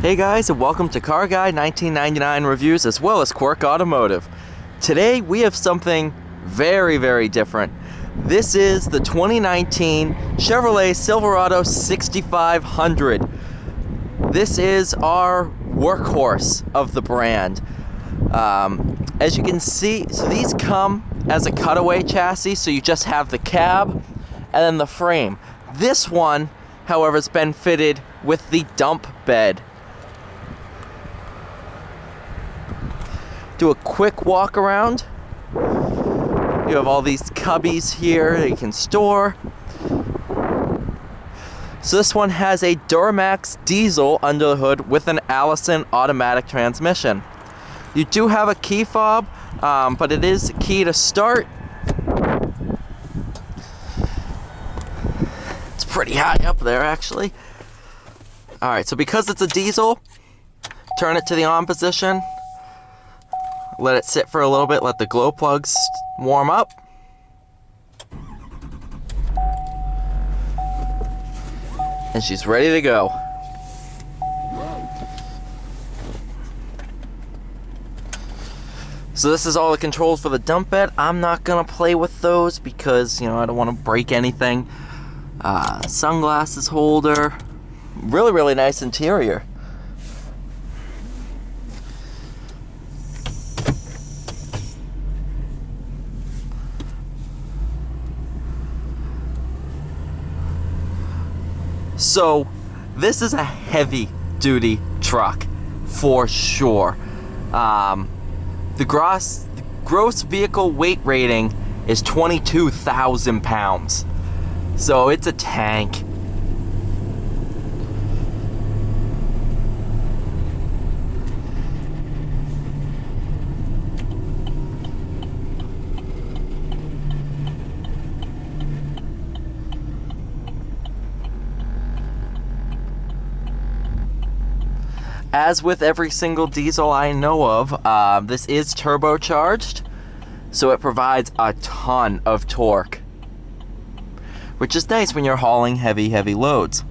Hey guys, and welcome to Car Guy 1999 Reviews as well as Quirk Automotive. Today we have something very different. This is the 2019 Chevrolet Silverado 6500. This is our workhorse of the brand. As you can see, so these come as a cutaway chassis, so you just have the cab and then the frame. This one, however, has been fitted with the dump bed. Do a quick walk around. You have all these cubbies here that you can store. So this one has a Duramax diesel under the hood with an Allison automatic transmission. You do have a key fob, but it is key to start. It's pretty high up there actually. Alright, so because it's a diesel, turn it to the on position. Let it sit for a little bit, let the glow plugs warm up. And she's ready to go. So this is all the controls for the dump bed. I'm not gonna play with those because, I don't want to break anything. Sunglasses holder. Really nice interior. So, this is a heavy-duty truck, for sure. The gross vehicle weight rating is 22,000 pounds. So, it's a tank. As with every single diesel I know of, this is turbocharged, so it provides a ton of torque, which is nice when you're hauling heavy loads.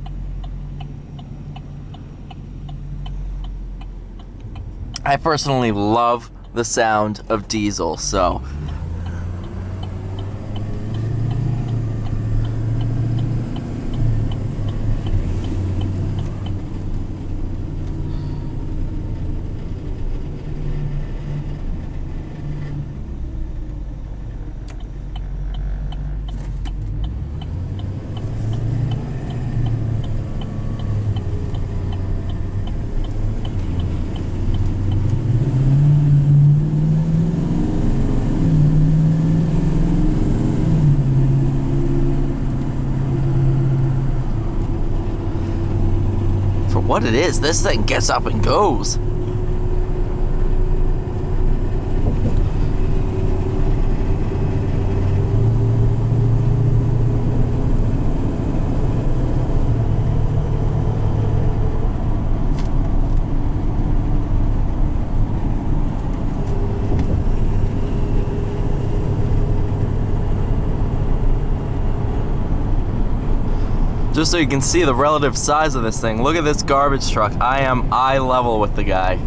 I personally love the sound of diesel, so what it is, this thing gets up and goes. Just so you can see the relative size of this thing. Look at this garbage truck. I am eye level with the guy.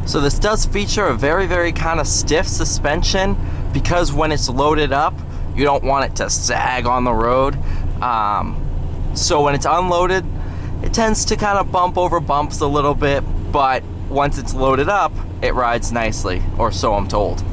So this does feature a very kind of stiff suspension because when it's loaded up, you don't want it to sag on the road. So when it's unloaded, it tends to kind of bump over bumps a little bit, but once it's loaded up, it rides nicely, or so I'm told.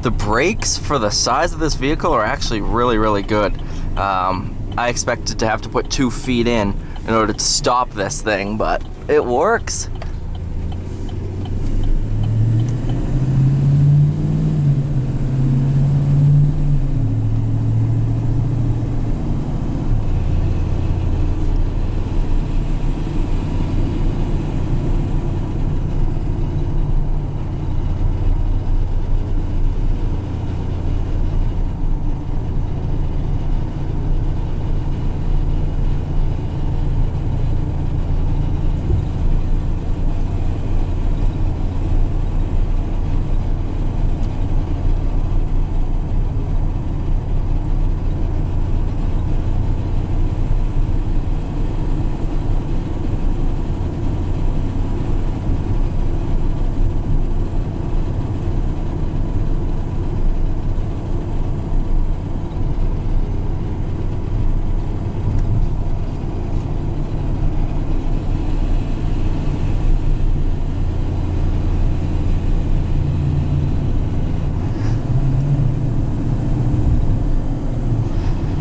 The brakes for the size of this vehicle are actually really, really good. I expected to have to put 2 feet in order to stop this thing, but it works.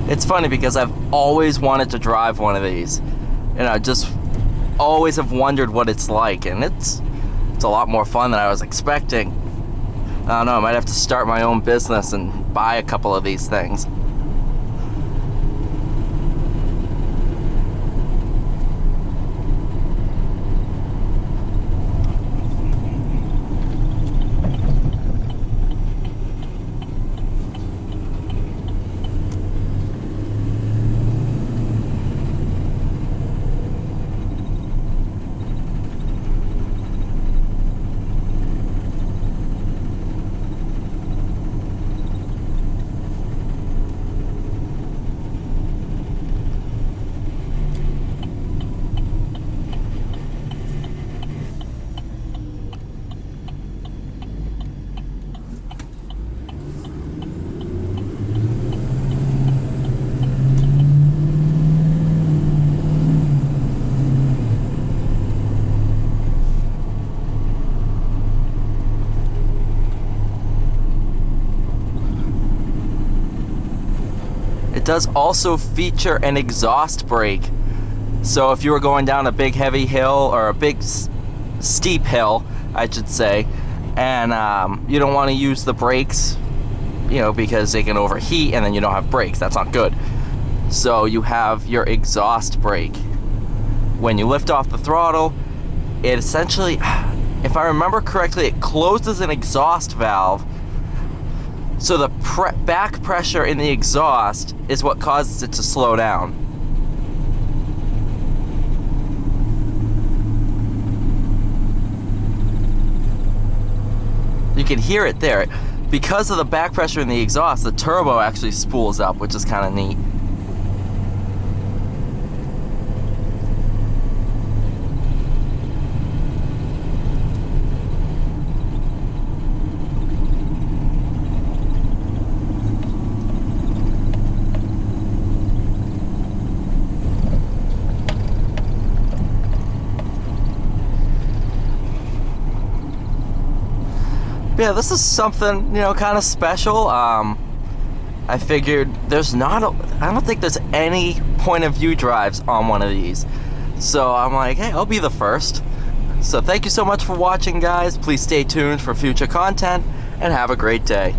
It's funny because I've always wanted to drive one of these, and I just always have wondered what it's like, and it's a lot more fun than I was expecting. I don't know, I might have to start my own business and buy a couple of these things. It does also feature an exhaust brake. So if you were going down a big heavy hill, or a big steep hill, I should say, and you don't want to use the brakes, you know, because they can overheat and then you don't have brakes. That's not good. So you have your exhaust brake. When you lift off the throttle, it essentially, if I remember correctly, it closes an exhaust valve. So the back pressure in the exhaust is what causes it to slow down. You can hear it there. Because of the back pressure in the exhaust, the turbo actually spools up, which is kind of neat. Yeah, this is something, you know, kind of special. I figured I don't think there's any point of view drives on one of these. So I'm like, hey, I'll be the first. So thank you so much for watching, guys. Please stay tuned for future content, and have a great day.